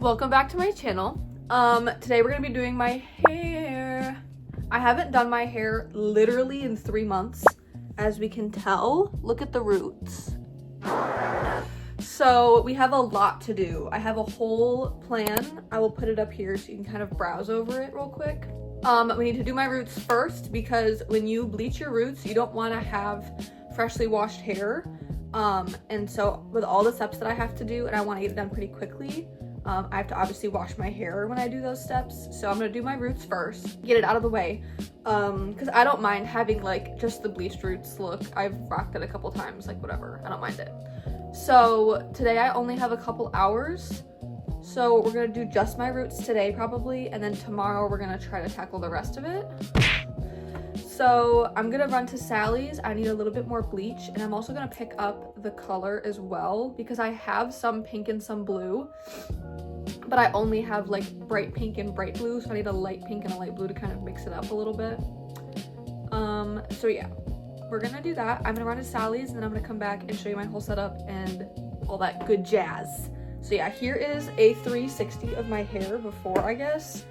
Welcome back to my channel. Today we're gonna be doing my hair. I haven't done my hair literally in 3 months, as we can tell. Look at the roots. So we have a lot to do. I have a whole plan. I will put it up here so you can kind of browse over it real quick. We need to do my roots first because when you bleach your roots, you don't want to have freshly washed hair. And so with all the steps that I have to do, and I want to get it done pretty quickly, I have to obviously wash my hair when I do those steps. So I'm gonna do my roots first, get it out of the way, because I don't mind having like just the bleached roots look. I've rocked it a couple times, like whatever, I don't mind it. So today I only have a couple hours, so we're gonna do just my roots today probably, and then tomorrow we're gonna try to tackle the rest of it. So I'm gonna run to Sally's. I need a little bit more bleach, and I'm also gonna pick up the color as well because I have some pink and some blue, but I only have like bright pink and bright blue, so I need a light pink and a light blue to kind of mix it up a little bit. So yeah, we're gonna do that. I'm gonna run to Sally's and then I'm gonna come back and show you my whole setup and all that good jazz. So yeah, here is a 360 of my hair before, I guess.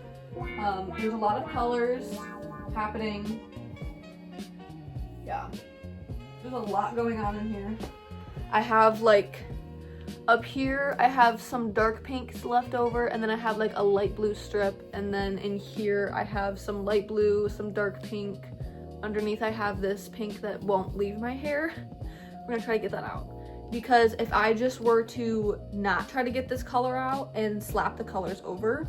There's a lot of colors happening. Yeah, there's a lot going on in here. I have like, up here, I have some dark pinks left over, and then I have like a light blue strip, and then in here I have some light blue, some dark pink. Underneath I have this pink that won't leave my hair. We're gonna try to get that out, because if I just were to not try to get this color out and slap the colors over,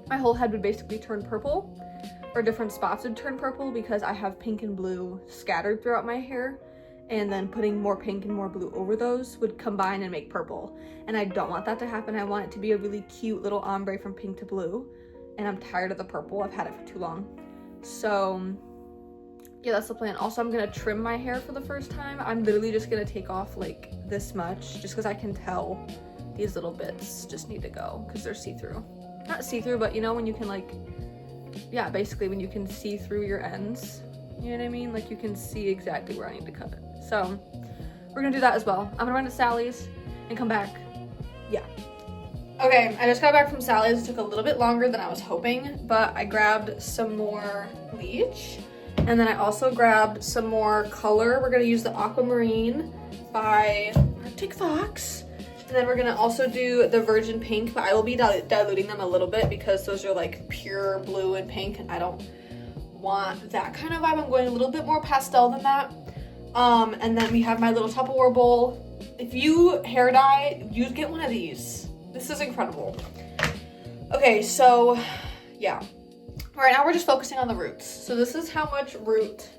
my whole head would basically turn purple, or different spots would turn purple, because I have pink and blue scattered throughout my hair. And then putting more pink and more blue over those would combine and make purple. And I don't want that to happen. I want it to be a really cute little ombre from pink to blue. And I'm tired of the purple. I've had it for too long. So yeah, that's the plan. Also, I'm gonna trim my hair for the first time. I'm literally just gonna take off like this much, just because I can tell these little bits just need to go because they're see-through. Not see-through, but you know when you can like, yeah, basically when you can see through your ends. You know what I mean? Like you can see exactly where I need to cut it. So we're gonna do that as well. I'm gonna run to Sally's and come back. Yeah. Okay, I just got back from Sally's. It took a little bit longer than I was hoping, but I grabbed some more bleach. And then I also grabbed some more color. We're gonna use the Aquamarine by Arctic Fox. And then we're gonna also do the Virgin Pink, but I will be diluting them a little bit because those are like pure blue and pink, and I don't want that kind of vibe. I'm going a little bit more pastel than that. And then we have my little Tupperware bowl. If you hair dye, you'd get one of these. This is incredible. Okay, so yeah. Right now we're just focusing on the roots. So this is how much root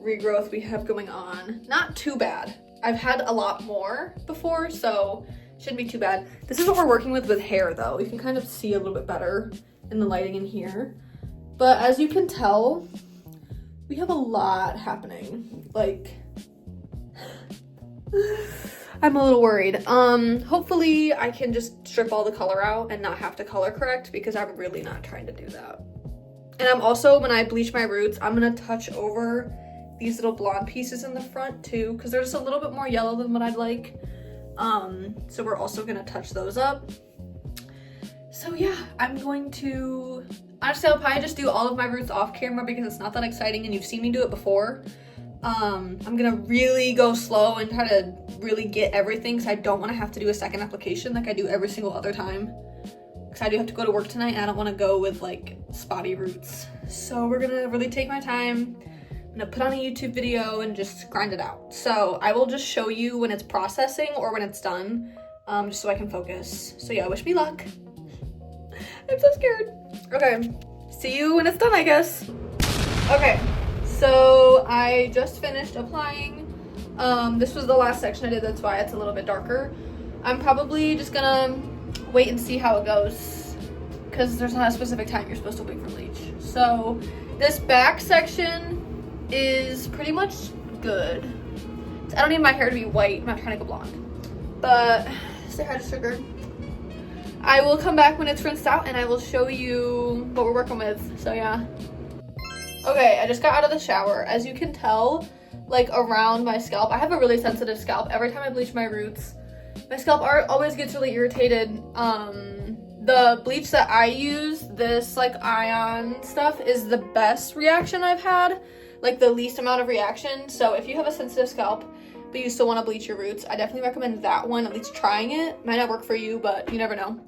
regrowth we have going on. Not too bad. I've had a lot more before, so shouldn't be too bad. This is what we're working with hair though. You can kind of see a little bit better in the lighting in here. But as you can tell, we have a lot happening. Like, I'm a little worried. Hopefully I can just strip all the color out and not have to color correct, because I'm really not trying to do that. And I'm also, when I bleach my roots, I'm gonna touch over these little blonde pieces in the front too, because they're just a little bit more yellow than what I'd like. So we're also gonna touch those up. So yeah, I'm going to, honestly, I'll probably just do all of my roots off camera because it's not that exciting and you've seen me do it before. I'm gonna really go slow and try to really get everything, because I don't want to have to do a second application like I do every single other time, because I do have to go to work tonight and I don't want to go with like spotty roots. So we're gonna really take my time. I'm gonna put on a YouTube video and just grind it out. So I will just show you when it's processing or when it's done, just so I can focus. So yeah, wish me luck. I'm so scared. Okay, see you when it's done, I guess. Okay, so I just finished applying. This was the last section I did, that's why it's a little bit darker. I'm probably just gonna wait and see how it goes, because there's not a specific time you're supposed to wait for bleach. So this back section is pretty much good. I don't need my hair to be white. I'm not trying to go blonde. But say hi to Sugar. I will come back when it's rinsed out and I will show you what we're working with. So yeah. Okay, I just got out of the shower. As you can tell, like around my scalp, I have a really sensitive scalp. Every time I bleach my roots, my scalp always gets really irritated. The bleach that I use, this like ion stuff, is the best reaction I've had, like the least amount of reaction. So if you have a sensitive scalp but you still want to bleach your roots, I definitely recommend that one, at least trying it. Might not work for you, but you never know.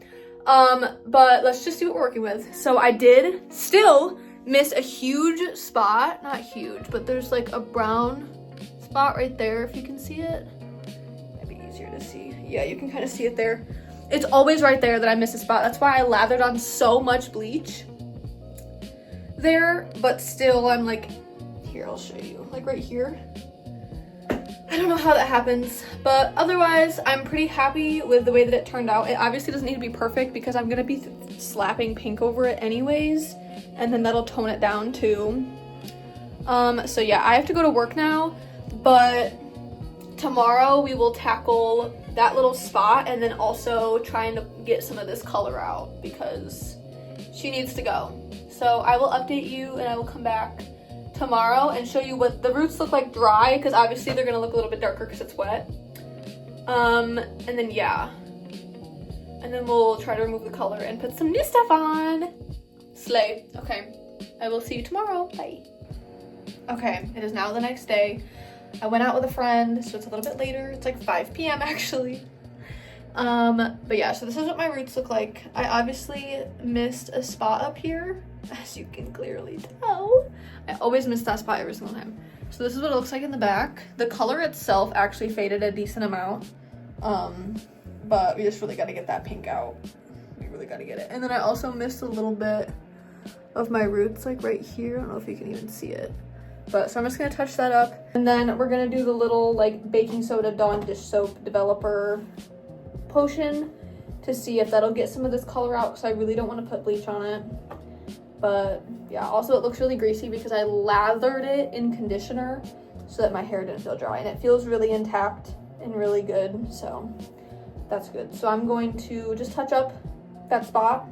But let's just see what we're working with. So I did still miss a huge spot, not huge, but there's like a brown spot right there, if you can see it. Might be easier to see. Yeah, you can kind of see it there. It's always right there that I miss a spot. That's why I lathered on so much bleach there, but still I'm like, here, I'll show you, like right here. I don't know how that happens, but otherwise I'm pretty happy with the way that it turned out. It obviously doesn't need to be perfect because I'm gonna be slapping pink over it anyways, and then that'll tone it down too. So yeah, I have to go to work now, but tomorrow we will tackle that little spot and then also trying to get some of this color out because she needs to go. So I will update you and I will come back tomorrow and show you what the roots look like dry, because obviously they're gonna look a little bit darker because it's wet. And then yeah, and then we'll try to remove the color and put some new stuff on. Slay. Okay, I will see you tomorrow. Bye. Okay, it is now the next day. I went out with a friend, so it's a little bit later. It's like 5 p.m. actually. But yeah, so this is what my roots look like. I obviously missed a spot up here, as you can clearly tell. I always miss that spot every single time. So this is what it looks like in the back. The color itself actually faded a decent amount, but we just really got to get that pink out. We really got to get it. And then I also missed a little bit of my roots, like right here. I don't know if you can even see it. But so I'm just gonna touch that up, and then we're gonna do the little like baking soda Dawn dish soap developer potion to see if that'll get some of this color out, because I really don't want to put bleach on it. But yeah, also it looks really greasy because I lathered it in conditioner so that my hair didn't feel dry, and it feels really intact and really good, so that's good. So I'm going to just touch up that spot,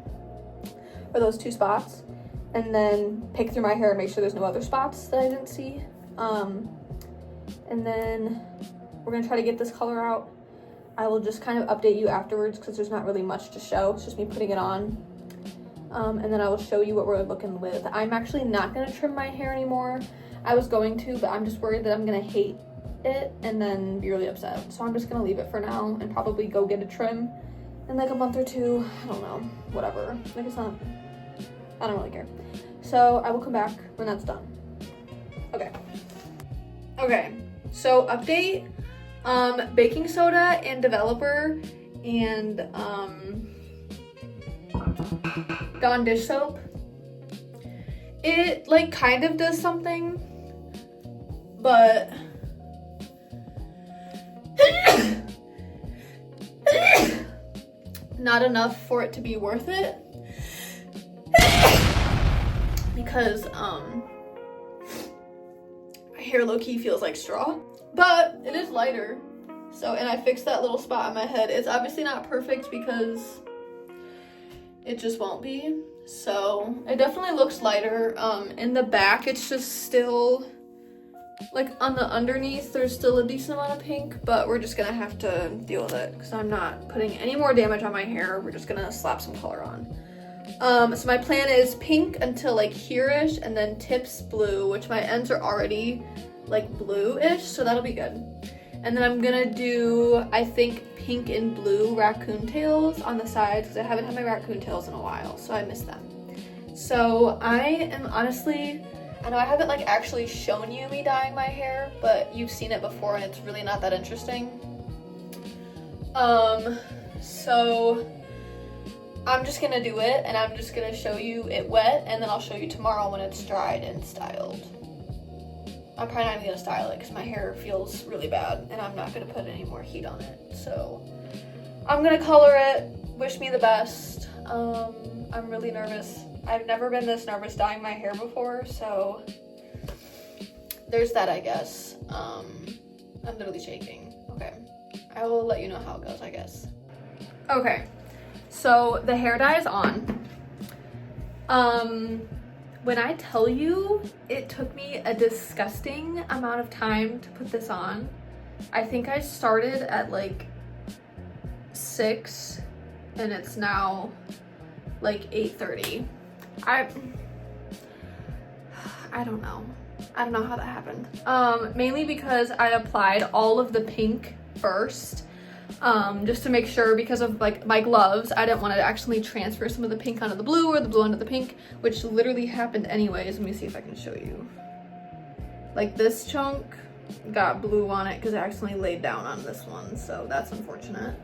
or those two spots, and then pick through my hair and make sure there's no other spots that I didn't see. And then we're gonna try to get this color out. I will just kind of update you afterwards because there's not really much to show. It's just me putting it on. And then I will show you what we're looking with. I'm actually not gonna trim my hair anymore. I was going to, but I'm just worried that I'm gonna hate it and then be really upset. So I'm just gonna leave it for now and probably go get a trim in like a month or two. I don't know, whatever. Like it's not, I don't really care. So I will come back when that's done. Okay, so update, baking soda and developer and Dawn dish soap. It like kind of does something, but not enough for it to be worth it. Because my hair low-key feels like straw, but it is lighter. So, and I fixed that little spot on my head. It's obviously not perfect because it just won't be. So it definitely looks lighter. In the back, it's just still like on the underneath, there's still a decent amount of pink, but we're just gonna have to deal with it because I'm not putting any more damage on my hair. We're just gonna slap some color on. So my plan is pink until like here-ish, and then tips blue, which my ends are already like blue-ish, so that'll be good. And then I'm gonna do, I think, pink and blue raccoon tails on the sides because I haven't had my raccoon tails in a while, so I miss them. So I am honestly, I know I haven't like actually shown you me dyeing my hair, but you've seen it before and it's really not that interesting. So I'm just gonna do it, and I'm just gonna show you it wet, and then I'll show you tomorrow when it's dried and styled. I'm probably not even gonna style it because my hair feels really bad and I'm not gonna put any more heat on it. So I'm gonna color it. Wish me the best. I'm really nervous. I've never been this nervous dyeing my hair before, so there's that, I guess. I'm literally shaking. Okay, I will let you know how it goes, I guess. Okay, so the hair dye is on. When I tell you it took me a disgusting amount of time to put this on, I think I started at like 6 and it's now like 8:30. I don't know. I don't know how that happened. Mainly because I applied all of the pink first, just to make sure, because of like my gloves, I didn't want to actually transfer some of the pink onto the blue or the blue onto the pink, which literally happened anyways. Let me see if I can show you. Like this chunk got blue on it because I accidentally laid down on this one, so that's unfortunate.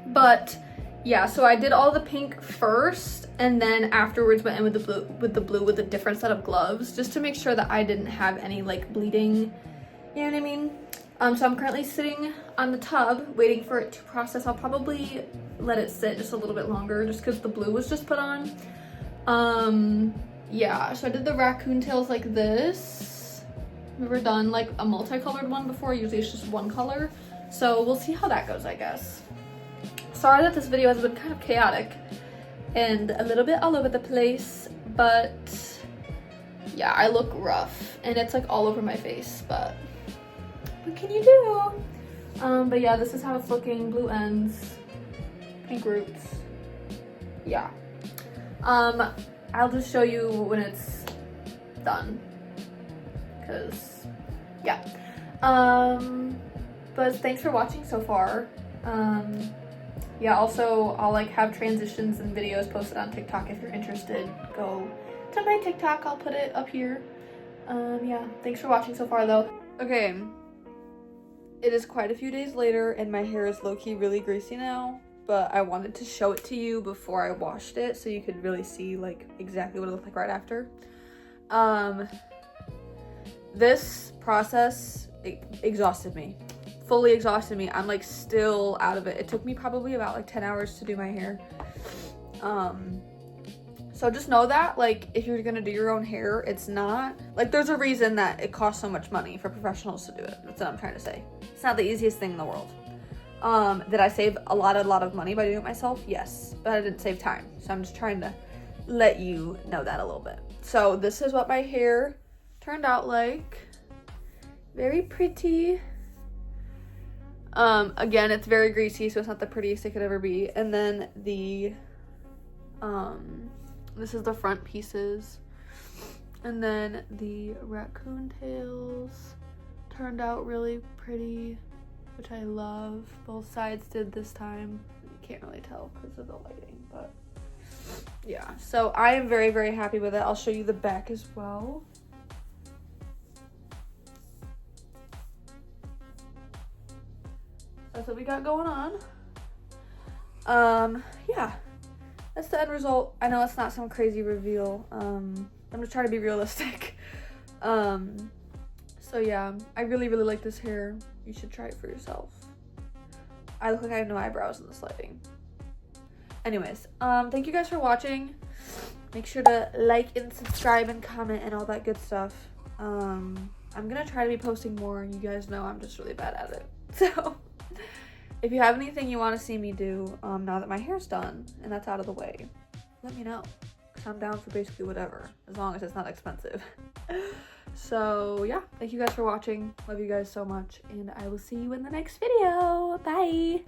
But yeah, so I did all the pink first, and then afterwards went in with the blue with a different set of gloves, just to make sure that I didn't have any like bleeding, you know what I mean? So I'm currently sitting on the tub waiting for it to process. I'll probably let it sit just a little bit longer just because the blue was just put on. Yeah, so I did the raccoon tails like this. I've never done like a multicolored one before. Usually it's just one color. So we'll see how that goes, I guess. Sorry that this video has been kind of chaotic and a little bit all over the place, but yeah, I look rough and it's like all over my face, but what can you do? But yeah, this is how it's looking. Blue ends, pink roots. Yeah. I'll just show you when it's done, because yeah. But thanks for watching so far. Yeah, also I'll like have transitions and videos posted on TikTok. If you're interested, go to my TikTok, I'll put it up here. Yeah, thanks for watching so far though. Okay, it is quite a few days later and my hair is low-key really greasy now, but I wanted to show it to you before I washed it so you could really see like exactly what it looked like right after. This process exhausted me. Fully exhausted me. I'm like still out of it. It took me probably about like 10 hours to do my hair. So just know that like if you're gonna do your own hair, it's not like, there's a reason that it costs so much money for professionals to do it. That's what I'm trying to say. It's not the easiest thing in the world. Did I save a lot of money by doing it myself? Yes, but I didn't save time. So I'm just trying to let you know that a little bit. So this is what my hair turned out like. Very pretty. Again, it's very greasy, so it's not the prettiest it could ever be. And then the, this is the front pieces. And then the raccoon tails turned out really pretty, which I love. Both sides did this time. You can't really tell because of the lighting, but yeah. So I am very, very happy with it. I'll show you the back as well. That's what we got going on. Yeah, that's the end result. I know it's not some crazy reveal. I'm just trying to be realistic. So yeah, I really, really like this hair. You should try it for yourself. I look like I have no eyebrows in this lighting. Anyways, thank you guys for watching. Make sure to like and subscribe and comment and all that good stuff. I'm gonna try to be posting more. You guys know I'm just really bad at it. So if you have anything you want to see me do, now that my hair's done and that's out of the way, let me know. Because I'm down for basically whatever, as long as it's not expensive. So yeah, thank you guys for watching. Love you guys so much, and I will see you in the next video. Bye!